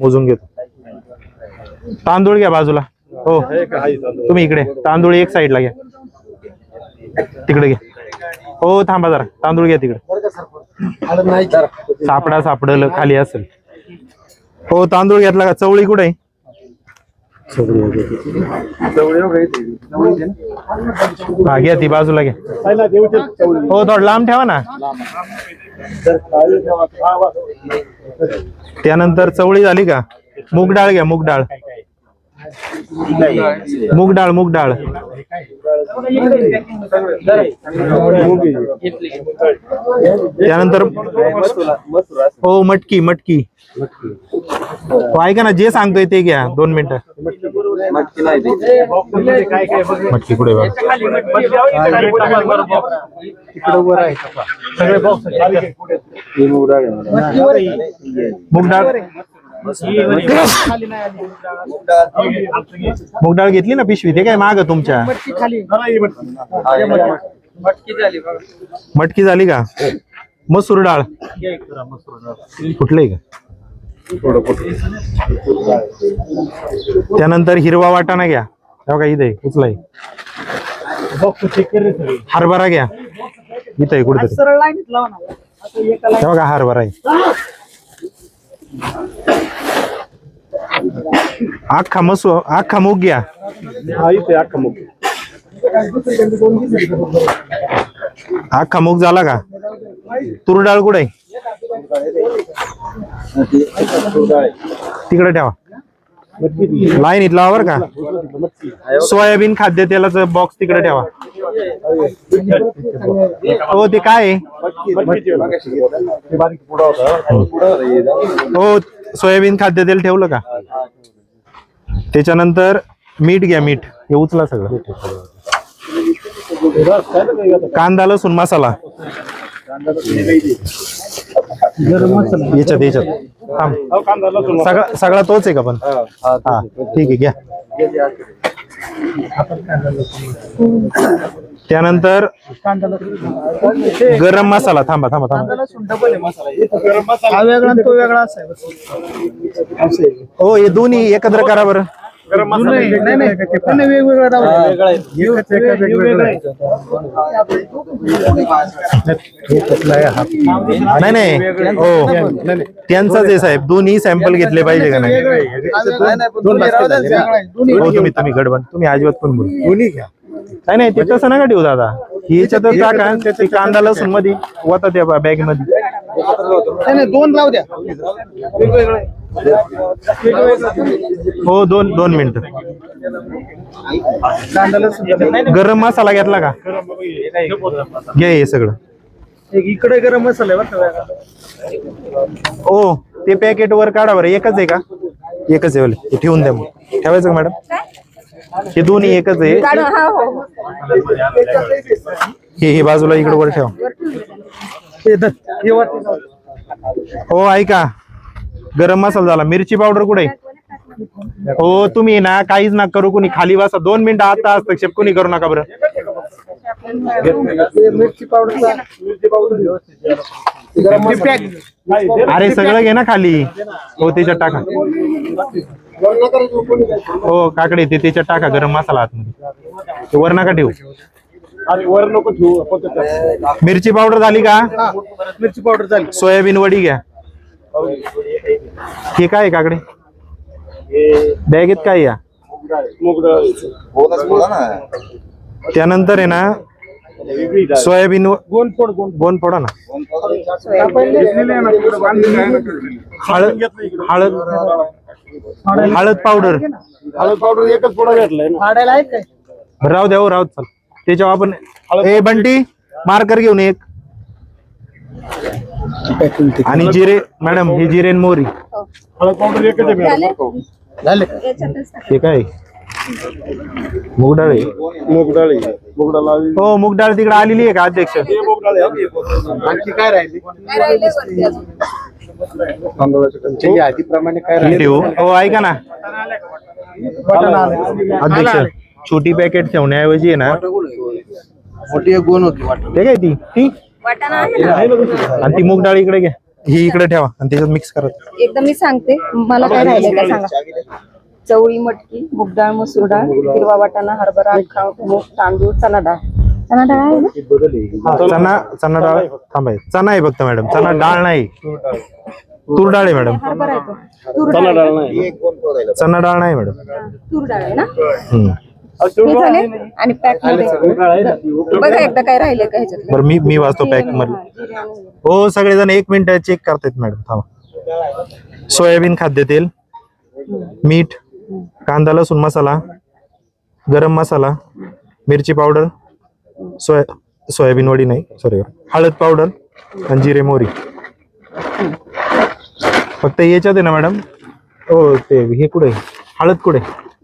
मोजून घेतो. तांदूळ घ्या बाजूला. हो तुम्ही इकडे तांदूळ एक साईडला घ्या, तिकडे घ्या. हो थांबा जरा, तांदूळ घ्या तिकडे. सापडलं खाली असेल. हो तांदूळ घेतला का? चवळी कुठे आहे? घ्या ती बाजूला घ्या. हो थोडं लांब ठेवा ना. त्यानंतर चवळी झाली का? मूग डाळ घ्या, मूग डाळ. मूग डाळ, मूग डाळ. त्यानंतर हो मटकी, मटकी. ऐका ना, जे सांगतोय ते घ्या. 2 मिनिटं. मटकी कुठे? मूग डाळ, मूग डाळ घेतली ना पिशवी? ते काय माग तुमच्या मटकी झाली का? मसूर डाळ कुठलंय का? त्यानंतर हिरवा वाटाणा घ्या. बघा इथे उचलाय. हरभरा घ्या, इथे आहे कुठेतरी. बघा हरभरा आहे. अख्खा अख्खा मूग घ्या. अख्खा मूग. अख्खा मूग झाला का? तूर डाळ कुठे? तिकडे ठेवा. लाईन इथला बर का. सोयाबीन खाद्य तेलाचं बॉक्स तिकडे ठेवा. हो ते काय? हो सोयाबीन खाद्य तेल ठेवलं का? त्याच्यानंतर मीठ घ्या, मीठ. हे उचला सगळं. कांदा लसूण मसाला याच्यात याच्यात सगळा तोच आहे का? पण हा ठीक आहे घ्या. त्यानंतर गरम मसाला. थांबा थांबा थांबा. हो हे दोन्ही एकत्र करा बरं. नाही नाही हो त्यांचाच आहे साहेब. दोन्ही सॅम्पल घेतले पाहिजे का नाही? हो तुम्ही गडबड तुम्ही अजिबात पण बोल. दोन्ही घ्या. नाही नाही ते तसं नका ठेवू दादा. याच्यातच टाका. ते कांदा लसूण मध्ये वता त्या बॅग मध्ये. 2 लावू द्या. हो 2 मिनिट. गरम मसाला घेतला का? घ्या हे सगळं. इकडे गरम मसाला हो ते पॅकेट वर काढा बरं. एकच आहे का? एकच आहे. हे ठेवून द्या. मग ठेवायचं का मॅडम? हे दोन्ही एकच आहे. हे बाजूला इकडे वर ठेवा. हो ऐका, गरम मसाला झाला. मिरची पावडर कुठे? हो तुम्ही ना काहीच ना करू. कोणी खाली बसा. 2 मिनिटं आता हस्तक्षेप कोणी करू नका बरं. मिरची पावडर अरे सगळं घे ना खाली. हो त्याच्यात टाका. हो काकडे ते त्याच्यात टाका. गरम मसाला आतमध्ये. वर नका ठेवू. मिरची पावडर झाली का? मिरची पावडर झाली. सोयाबीन वडी घ्या. हे काय काकडे बॅगेत काय या? त्यानंतर आहे ना सोयाबीन गोन फोडा ना. हळद हळद पावडर. हळद पावडर एकच फोडा घेतलाय. राहू द्या. हो राहू चल. त्याच्यावर आपण ए बंटी मार्कर घेऊन एक. आणि जिरे मॅडम. हे जिरे मोहरी. हळद पावडर एकच आहे. हे काय? मूग डाळ. मूग डाळ. हो मूग डाळ तिकडे आलेली आहे का अध्यक्ष? आणखी काय राहिली? हो ऐका ना अध्यक्ष, छोटी पॅकेट ठेवण्याऐवजी आहे ना मोठी गोण होती. ते काय ती आणि ती मूग डाळ इकडे घ्या. ही इकडे ठेवा आणि त्याच्यात मिक्स करा. एकदा मी सांगते, मला काय राहिलंय का सांगा. चवळी, मटकी, मूग डाळ, मसूर डाळ, हिरवा वाटाणा, हरभरा, अख्खा मूग, तांदूळ, चना डाळ. चना डाळ आहे ना? चना डाळ थांबाय. चना आहे फक्त मॅडम, चना डाळ नाही. तूर डाळ आहे मॅडम. हरभरा आहे तो. तूर डाळ आहे. चना डाळ नाही मॅडम. तूर डाळ आहे ना? हम्म. हे झाले आणि पॅक मध्ये बघा एकदा काय राहिले का ह्याच्यात. बरं मी वाचतो पॅक मध्ये. हो सगळेजण 1 मिनिट चेक करतायत मॅडम, थांबा. सोयाबीन खाद्यतेल, मीठ, कांदा लसूण मसाला, गरम मसाला, मिरची पावडर, सोयाबीन वडी नाही सॉरी, हळद पावडर आणि जिरे मोहरी. फक्त याच्यात आहे ना मॅडम. हो ते हे कुठे हळद कुठे?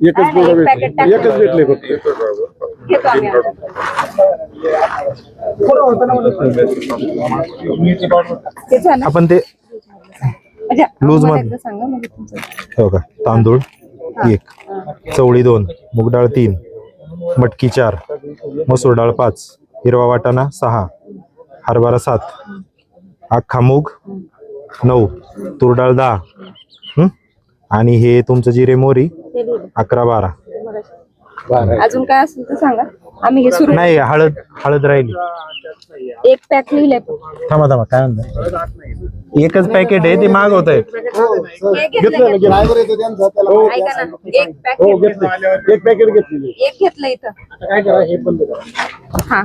एकच भेटले. आपण ते लूज मध्ये सांगा म्हणजे तुमचं. हो का. तांदूळ 1, चवळी 2, मूग डाळ 3, मटकी 4, मसूर डाळ 5, हिरवा वाटाणा 6, हरभरा 7, अख्खा मूग 9, तूर डाळ 10, आणि हे तुमचं जिरे मोहरी 11-12. अजून काय असेल तर सांगा. आम्ही हे सुरू नाही हळद राहिली. एक पॅक लिहिलंय. थांबा काय म्हणतात. एकच पॅकेट आहे ते मागवत आहेत. एक घेतलं इथं.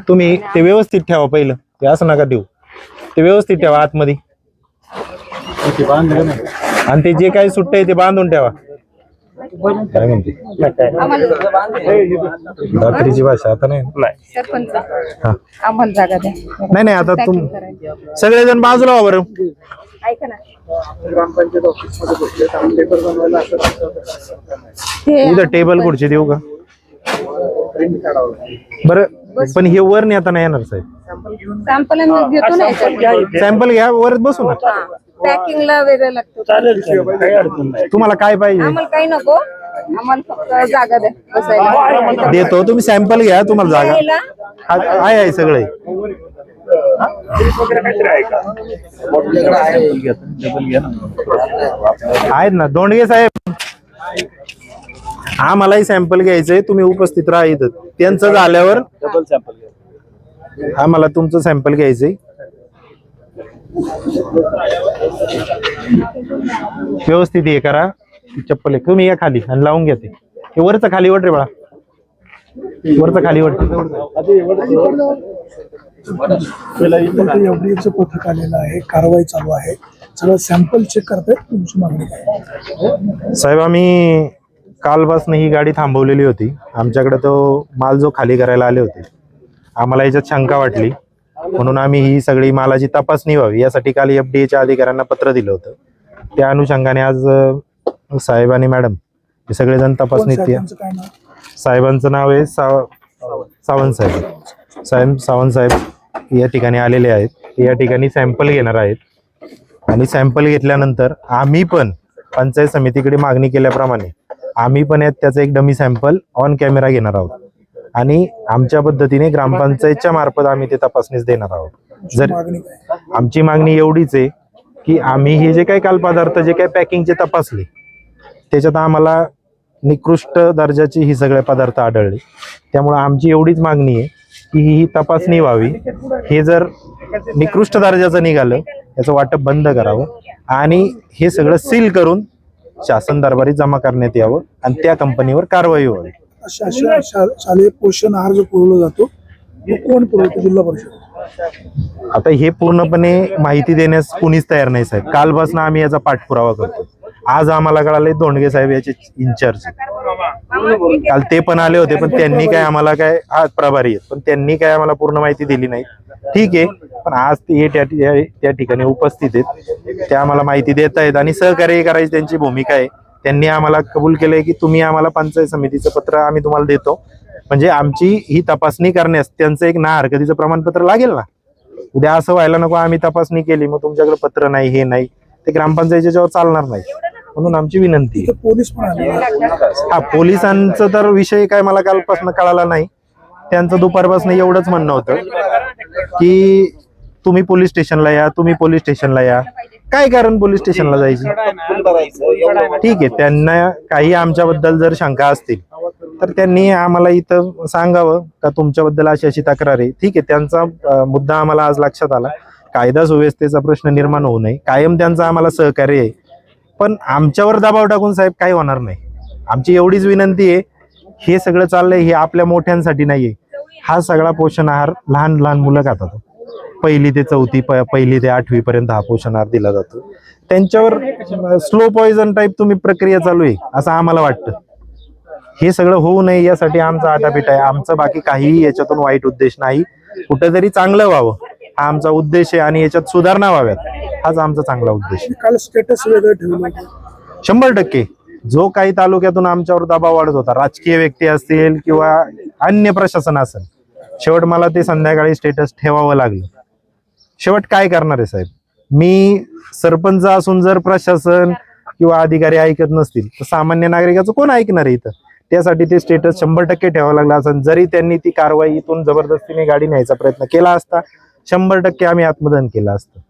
तुम्ही ते व्यवस्थित ठेवा पहिलं, ते असं नका ठेवू. ते व्यवस्थित ठेवा आतमध्ये, आणि ते जे काही सुट्ट ते बांधून ठेवा. काय म्हणते रात्रीची भाषा आता नाही. सरपंच आम्हाला जागा द्या. नाही आता तुम सगळेजण बाजूला व्हा बरं. ऐका ना, इथं टेबल खुर्ची देऊ का बरं? पण हे वर नाही आता नाही येणार साहेब. सॅम्पल घेतो ना, सॅम्पल घ्या, वरच बसू ना. पॅकिंगला वेगळं लागतं. चालेल. तुम्हाला काय पाहिजे? आम्हाला काही नको, आम्हाला फक्त जागा द्या बसायला. देतो, तुम्ही सॅम्पल घ्या, तुम्हाला जागा आहे सगळे. आहेत ना दोंडगे साहेब. आम्हालाही सॅम्पल घ्यायचंय, तुम्ही उपस्थित राहा इथं. त्यांचं झाल्यावर आम्हाला तुमचं सॅम्पल घ्यायचंय. व्यवस्थित हे करा. चप्पल तुम्ही या खाली आणि लावून घ्या. ते वरचं खाली वाट रे बाळा, वरचं खाली वाट. एवढीचं पथक आलेलं आहे, कारवाई चालू आहे, सगळं सॅम्पल चेक करतायत. तुमची मागणी काय साहेब? आम्ही कालपासून ही गाडी थांबवलेली होती. आमच्याकडे तो माल जो खाली करायला आले होते, आम्हाला याच्यात शंका वाटली, म्हणून आम्ही ही सगळी मालाची तपासणी व्हावी यासाठी काल FDAच्या अधिकाऱ्यांना पत्र दिलं होतं. त्या अनुषंगाने आज साहेब आणि मॅडम हे सगळेजण तपासणीत. साहेबांचं नाव आहे सावंत साहेब. सावंत साहेब या ठिकाणी आलेले आहेत. या ठिकाणी सॅम्पल घेणार आहेत, आणि सॅम्पल घेतल्यानंतर आम्ही पण पंचायत समितीकडे मागणी केल्याप्रमाणे आम्ही पण त्याचं एक डमी सॅम्पल ऑन कॅमेरा घेणार आहोत, आणि आमच्या पद्धतीने ग्रामपंचायतच्या मार्फत आम्ही ते तपासणीस देणार आहोत. जर आमची मागणी एवढीच आहे की आम्ही हे जे काही काल पदार्थ जे काही पॅकिंगचे तपासले, त्याच्यात आम्हाला निकृष्ट दर्जाचे ही सगळे पदार्थ आढळले. त्यामुळे आमची एवढीच मागणी आहे की ही तपासणी व्हावी. हे जर निकृष्ट दर्जाचं निघालं याचं वाटप बंद करावं, आणि हे सगळं सील करून शासन दरबारी जमा करण्यात यावं, आणि त्या कंपनीवर कारवाई व्हावी. शालेय पोषण आहार जो पुरवला जातो तो कोण पुरवतो? जिल्हा परिषद. आता हे पूर्णपणे माहिती देण्यास कुणीच तयार नाही साहेब. कालपासून आम्ही याचा पाठपुरावा करतो. आज आम्हाला कळाले दोंडगे साहेब याचे इंचार्ज. काल ते पण आले होते, पण त्यांनी काय आम्हाला काय, आज प्रभारी आहेत पण त्यांनी काय आम्हाला पूर्ण माहिती दिली नाही. ठीक आहे, पण आज ते त्या ठिकाणी उपस्थित आहेत, ते आम्हाला माहिती देत आहेत आणि सहकार्य करायची त्यांची भूमिका आहे. त्यांनी आम्हाला कबूल केलंय की तुम्ही आम्हाला पंचायत समितीचं पत्र आम्ही तुम्हाला देतो, म्हणजे आमची ही तपासणी करण्यास त्यांचं एक ना हरकतीचं प्रमाणपत्र लागेल ना. उद्या असं व्हायला नको आम्ही तपासणी केली मग तुमच्याकडे पत्र नाही, हे नाही, ते ग्रामपंचायतीच्यावर चालणार नाही. म्हणून आमची विनंती. पोलीस पण आले. हा, पोलिसांचं तर विषय काय मला कालपासून कळाला नाही. त्यांचं दुपारपासून एवढंच म्हणणं होतं की तुम्ही पोलीस स्टेशनला या, तुम्ही पोलीस स्टेशनला या. काय कारण पोलीस स्टेशनला जायची? ठीक आहे, त्यांना काही आमच्याबद्दल जर शंका असतील तर त्यांनी आम्हाला इथं सांगावं का तुमच्याबद्दल अशी अशी तक्रार आहे. ठीक आहे, त्यांचा मुद्दा आम्हाला आज लक्षात आला. कायदा सुव्यवस्थेचा प्रश्न निर्माण होऊ नये, कायम त्यांचं आम्हाला सहकार्य आहे. पण आमच्यावर दबाव टाकून साहेब काही होणार नाही. आमची एवढीच विनंती आहे, हे सगळं चाललंय हे आपल्या मोठ्यांसाठी नाहीये. हा सगळा पोषण आहार लहान लहान मुलं खातात. 1ली ते 4थी 1ली ते 8वी पर्यंत हा पोषण आहार दिला जातो. त्यांच्यावर स्लो पॉइझन टाईप तुम्ही प्रक्रिया चालू आहे असं आम्हाला वाटतं. हे सगळं होऊ नये यासाठी आमचा आटापीट आहे. आमचं बाकी काहीही याच्यातून वाईट उद्देश नाही. कुठेतरी चांगलं व्हावं हा आमचा उद्देश आहे आणि याच्यात सुधारणा व्हाव्यात हाच आमचा चांगला उद्देश आहे. काल स्टेटस वेगळं ठेवलं होतं. 100% जो काही तालुक्यातून आमच्यावर दबाव वाढत होता, राजकीय व्यक्ती असतील किंवा अन्य प्रशासन असेल, शेवट मला ते संध्याकाळी स्टेटस ठेवावं लागलं. शेवट काय करणार आहे साहेब? मी सरपंच असून जर प्रशासन किंवा अधिकारी ऐकत नसतील तर सामान्य नागरिकाचं कोण ऐकणार आहे इथं? त्यासाठी ते स्टेटस 100% ठेवावं लागलं असं. जरी त्यांनी ती कारवाई इथून जबरदस्तीने गाडी न्यायचा प्रयत्न केला असता 100% आम्ही आत्मदहन केलं असतं.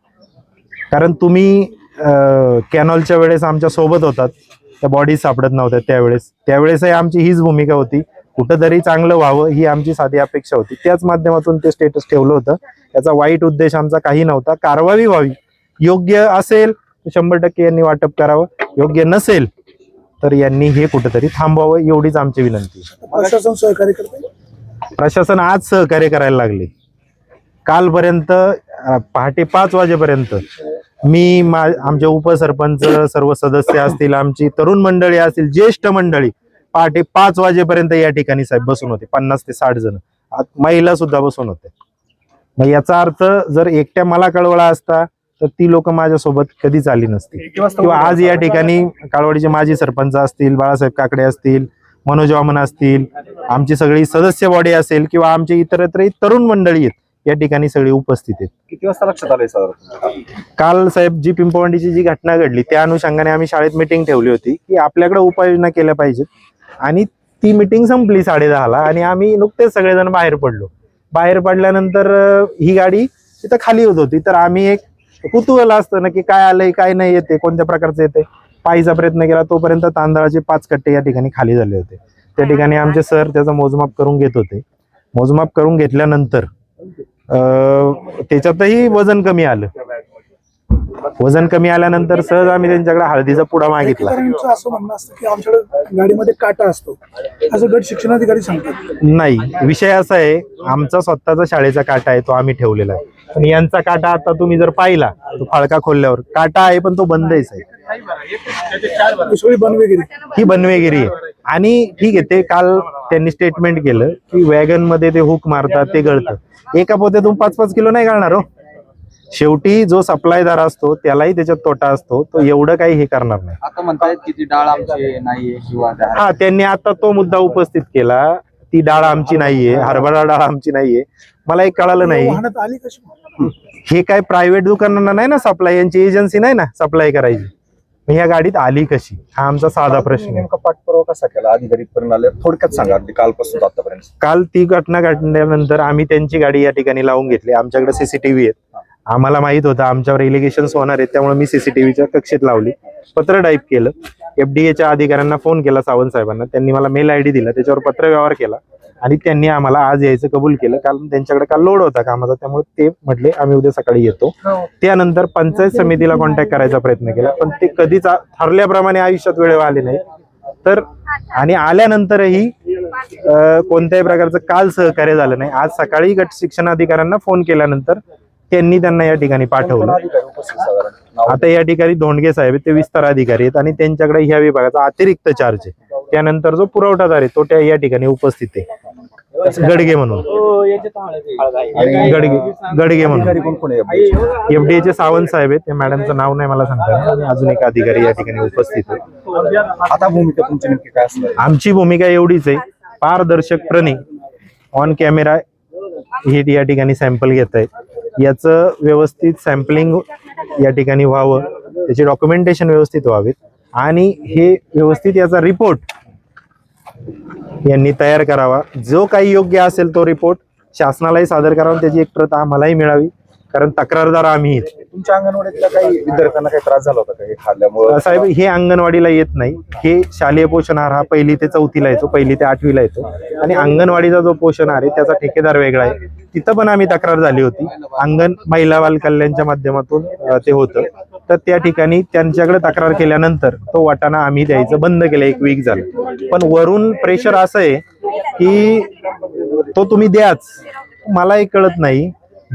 कारण तुम्ही कॅनॉलच्या वेळेस आमच्या सोबत होतात, त्या बॉडी सापडत नव्हत्या त्यावेळेसही आमची हीच भूमिका होती. कुठंतरी चांगलं व्हावं ही आमची साधी अपेक्षा होती. त्याच माध्यमातून ते स्टेटस ठेवलं होतं. याचा वाईट उद्देश आमचा काही नव्हता. कारवाई व्हावी, योग्य असेल तर 100% यांनी वाटप करावं, योग्य नसेल तर यांनी हे कुठेतरी थांबवावं एवढीच आमची विनंती. प्रशासन सहकार्य करते. प्रशासन आज सहकार्य करायला लागले. कालपर्यंत पहाटे 5 वाजेपर्यंत मी आमचे उपसरपंच सर्व सदस्य असतील, आमची तरुण मंडळी असतील, ज्येष्ठ मंडळी पहाटे 5 वाजेपर्यंत या ठिकाणी साहेब बसून होते. 50 ते 60 जण महिला सुद्धा बसून होते. मग याचा अर्थ जर एकट्या मला कळवळा असता तर ती लोक माझ्यासोबत कधीच आली नसती. किंवा आज या ठिकाणी काळवाडीचे माजी सरपंच असतील, बाळासाहेब काकडे असतील, मनोज वामन असतील, आमची सगळी सदस्य बॉडी असेल किंवा आमची इतरत्रही तरुण मंडळी आहेत या ठिकाणी सगळी उपस्थित आहेत. किती वाजता लक्षात आलंय साधारण? काल साहेब जी पिंपवंडीची जी घटना घडली त्या अनुषंगाने आम्ही शाळेत मिटिंग ठेवली होती की आपल्याकडे उपाययोजना केल्या पाहिजेत. आणि ती मिटिंग संपली 10:30ला आणि आम्ही नुकतेच सगळेजण बाहेर पडलो. बाहेर पडल्यानंतर ही गाडी तिथं खाली होत होती. तर आम्ही एक कुतूहल असतं ना की काय आलंय काय नाही येते, कोणत्या प्रकारचं येते, पाहायचा प्रयत्न केला. तोपर्यंत तांदळाचे 5 कट्टे या ठिकाणी खाली झाले होते. त्या ठिकाणी आमचे सर त्याचं मोजमाप करून घेत होते. मोजमाप करून घेतल्यानंतर त्याच्यातही वजन कमी आलं. वजन कमी आल्यानंतर सहज आम्ही त्यांच्याकडे हळदीचा पुडा मागितला. असं म्हणणं असतं की आमच्याकडे गाडीमध्ये काटा असतो असं गट शिक्षणाधिकारी सांगतात. नाही, विषय असा आहे, आमचा स्वतःचा शाळेचा काटा आहे तो आम्ही ठेवलेला आहे. पण यांचा काटा आता तुम्ही जर पाहिला तो फाळका खोलल्यावर काटा आहे पण तो बंदच आहे. ही बनवेगिरी आहे. आणि ठीक आहे, ते काल त्यांनी स्टेटमेंट केलं की वॅगन मध्ये ते हुक मारतात ते गळतं. एका पोत्यातून 5-5 किलो नाही गळणार हो. शेवटी जो सप्लायदार असतो त्यालाही त्याच्यात तोटा असतो. तो एवढं काही हे करणार नाही. आता म्हणतायत की ती डाळ आमची नाहीये किंवा हा, त्यांनी आता तो मुद्दा उपस्थित केला. ती डाळ आमची नाहीये, हरभरा डाळ आमची नाहीये. मला एक कळालं नाही, आली कशी? हे काय प्रायव्हेट दुकानांना नाही ना सप्लाय, यांची एजन्सी नाही ना सप्लाय करायची, मग ह्या गाडीत आली कशी? हा आमचा साधा प्रश्न आहे. नेमका पाठपुरावा कसा केला? अधिकारी पर्यंत आले थोडक्यात सांगा कालपासून आतापर्यंत. काल ती घटना घडल्यानंतर आम्ही त्यांची गाडी या ठिकाणी लावून घेतली. आमच्याकडे सीसीटीव्ही आहेत. आम्हाला माहित होतं आमच्यावर इलिगेशन्स होणार आहेत, त्यामुळे मी सीसीटीव्हीच्या कक्षेत लावली. पत्र टाईप केलं, FDAच्या अधिकाऱ्यांना फोन केला, सावंत साहेबांना. त्यांनी मला मेल ID दिला, त्याच्यावर पत्र व्यवहार केला आणि त्यांनी आम्हाला आज यायचं कबूल केलं. कारण त्यांच्याकडे काल लोड होता कामाचा, त्यामुळे ते म्हटले आम्ही उद्या सकाळी येतो. त्यानंतर पंचायत समितीला कॉन्टॅक्ट करायचा प्रयत्न केला, पण ते कधीच ठरल्याप्रमाणे आयुष्यात वेळ आले नाही. तर आणि आल्यानंतरही कोणत्याही प्रकारचं काल सहकार्य झालं नाही. आज सकाळी गट शिक्षण अधिकाऱ्यांना फोन केल्यानंतर त्यांनी त्यांना या ठिकाणी पाठवलं. आता या ठिकाणी धोंडगे साहेब ते विस्तार अधिकारी आहेत आणि त्यांच्याकडे ह्या विभागाचा अतिरिक्त चार्ज आहे. त्यानंतर जो पुरवठादार आहे तो त्या या ठिकाणी उपस्थित आहे, गडगे म्हणून. गडगे म्हणून FDAचे सावंत साहेब आहेत, त्या मॅडमचं नाव नाही मला सांगता येणार. आणि अजून एक अधिकारी या ठिकाणी उपस्थित आहे. आता भूमिका तुमची नेमकी काय असणार? आमची भूमिका एवढीच आहे, पारदर्शकपणे ऑन कॅमेरा हे या ठिकाणी सॅम्पल घेत आहेत. याचं व्यवस्थित सॅम्पलिंग या ठिकाणी व्हावं, त्याचे डॉक्युमेंटेशन व्यवस्थित व्हावेत आणि हे व्यवस्थित याचा रिपोर्ट यांनी तयार करावा. जो काही योग्य असेल तो रिपोर्ट शासनालाही सादर करावा, त्याची एक प्रत आम्हालाही मिळावी. कारण तक्रारदार आम्ही तुमच्या अंगणवाडीतल्या काही विद्यार्थ्यांना काही त्रास झाला होता का हे खाल्ल्यामुळे? साहेब हे अंगणवाडीला येत नाही. हे शालेय पोषण आहार हा 1ली ते 4थीला येतो, 1ली ते 8वीला येतो. आणि अंगणवाडीचा जो पोषण आहार आहे त्याचा ठेकेदार वेगळा आहे. तिथं पण आम्ही तक्रार झाली होती. महिला बाल कल्याणच्या माध्यमातून ते होतं. तर त्या ठिकाणी त्यांच्याकडे तक्रार केल्यानंतर तो वाटाणा आम्ही द्यायचं बंद केलं. 1 वीक झालं. पण वरून प्रेशर असं आहे की तो तुम्ही द्याच. मलाही कळत नाही,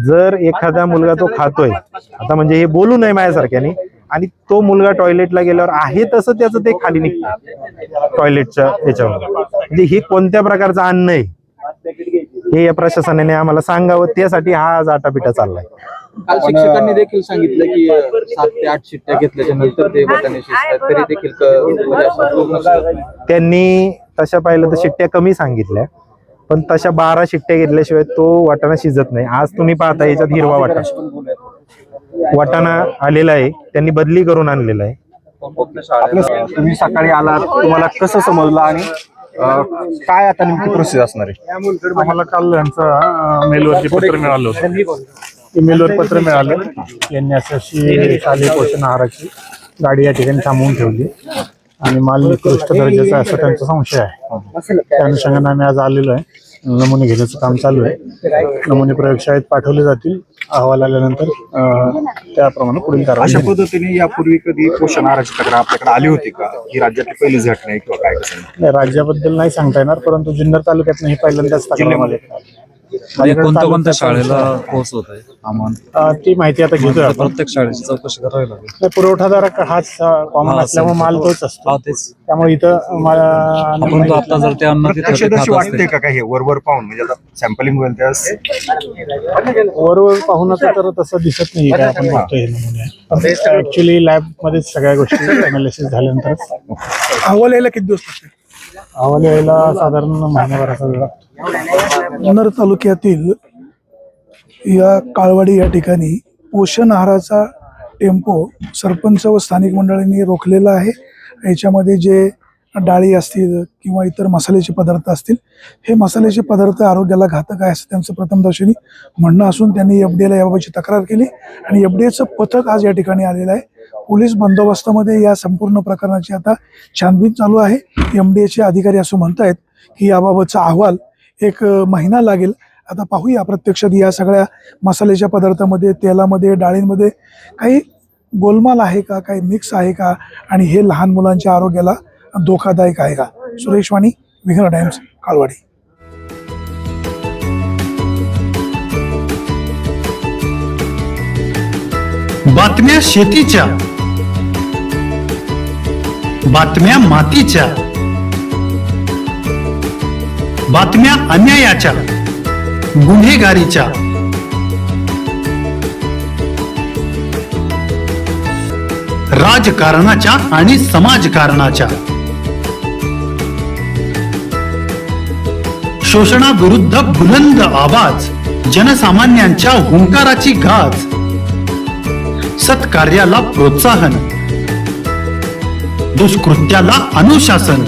जर एखादा मुलगा तो खातोय, आता म्हणजे हे बोलू नये माझ्यासारख्याने, आणि तो मुलगा टॉयलेटला गेल्यावर आहे तसं त्याचं ते खाली निघतं टॉयलेटच्या याच्यावर, म्हणजे हे कोणत्या प्रकारचं अन्न आहे हे या प्रशासनाने आम्हाला सांगावं. त्यासाठी हा आज आटापिटा चाललाय. काल शिक्षकांनी देखील सांगितलं की 7 ते 8 शिट्ट्या घेतल्याच्या नंतर ते वाटाणे शिजतात, तरी देखील म्हणजे असं पूर्ण शिजत नाही. त्यांनी तशा पाहिलं तर शिट्ट्या कमी सांगितल्या, पण तशा 12 शिट्ट्या घेतल्याशिवाय तो वाटाणा शिजत नाही. आज तुम्ही पाहता याच्यात हिरवा वाटाणा आलेला आहे, त्यांनी बदली करून आणलेला आहे. तुम्ही सकाळी आलात, तुम्हाला कसं समजलं आणि काय आता नेमकी प्रोसेस असणार आहे? आम्हाला काल यांचा मेलवरती पत्र मिळालं होतं. मेलवर पत्र मिळालं, यांनी अशी शालेय पोषण आहाराची गाडी या ठिकाणी थांबवून ठेवली आणि माल निकृष्ट दर्जाचा असा त्यांचा संशय आहे. त्या अनुषंगाने आम्ही आज आलेलो आहे. नमुने घेण्याचं काम चालू आहे. नमुने प्रयोगशाळेत पाठवले जातील. अहवाल आल्यानंतर त्याप्रमाणे पुढील कारवाई. अशा पद्धतीने यापूर्वी कधी पोषण आहाराची तक्रार आपल्याकडे आली होती का? ही राज्यातली पहिलीच घटना आहे किंवा काय कसं? नाही, राज्याबद्दल नाही सांगता येणार, परंतु जुन्नर तालुक्यात हे पहिल्यांदाच जिल्ह्यामध्ये कोणत्या शाळेला पोहोचवत आहे आम्हाला ती माहिती आता घेतोय आपण. प्रत्येक शाळेची चौकशी करावी लागेल. नाही, पुरवठादार हाच कॉमन असल्यामुळे माल तोच असतो. त्यामुळे इथं परंतु आता जर ते अन्न तिथे तशी खात वाटते असतील का हे वरवर पाहून, म्हणजे आता सॅम्पलिंग होईल त्यास वरवर पाहून तर तसं दिसत नाही काय आपण बघतोय हे नमुने. ऍक्च्युली लॅब मध्ये सगळ्या गोष्टी अनालिसिस झाल्यानंतरच अहवाल यायला किती दिवस लागतील? अहवाल यायला साधारण महिन्याभराचा वेळ लागतो. जुन्नर तालुक्यातील या काळवाडी या ठिकाणी पोषण आहाराचा टेम्पो सरपंच व स्थानिक मंडळांनी रोखलेला आहे. याच्यामध्ये जे डाळी असतील किंवा इतर मसाल्याचे पदार्थ असतील, हे मसाल्याचे पदार्थ आरोग्याला घातक आहे असं त्यांचं प्रथमदर्शनी म्हणणं असून त्यांनी FDA ला याबाबतची तक्रार केली आणि FDAचं पथक आज या ठिकाणी आलेलं आहे. पोलीस बंदोबस्तामध्ये या संपूर्ण प्रकरणाची आता छानबीन चालू आहे. MDAचे अधिकारी असं म्हणतायत की याबाबतचा अहवाल 1 महिना लागेल. आता पाहूया प्रत्यक्षात या सगळ्या मसाल्याच्या पदार्थामध्ये, तेलामध्ये, डाळींमध्ये काही गोलमाल आहे का, काही मिक्स आहे का, आणि हे लहान मुलांच्या आरोग्याला धोकादायक आहे का. सुरेश वाणी, विघ्न टाइम्स, काळवाडी. बातम्या शेतीच्या, बातम्या मातीच्या, बातम्या अन्यायाच्या, गुन्हेगारीच्या, राजकारणाच्या आणि समाजकारणाच्या, शोषणाविरुद्ध बुलंद आवाज, जनसामान्यांच्या हुंकाराची गाज, सत्कार्याला प्रोत्साहन, दुष्कृत्याला अनुशासन,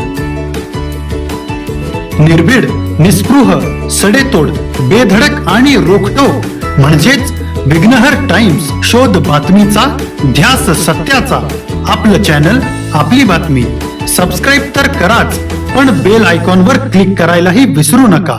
निर्भीड, निस्पृह, सडेतोड, बेधडक आणि रोखटोक म्हणजेच विघ्नहर टाइम्स. शोध बातमीचा, ध्यास सत्याचा. आपलं चॅनल, आपली बातमी. सबस्क्राईब तर कराच, पण बेल आयकॉनवर क्लिक करायलाही विसरू नका.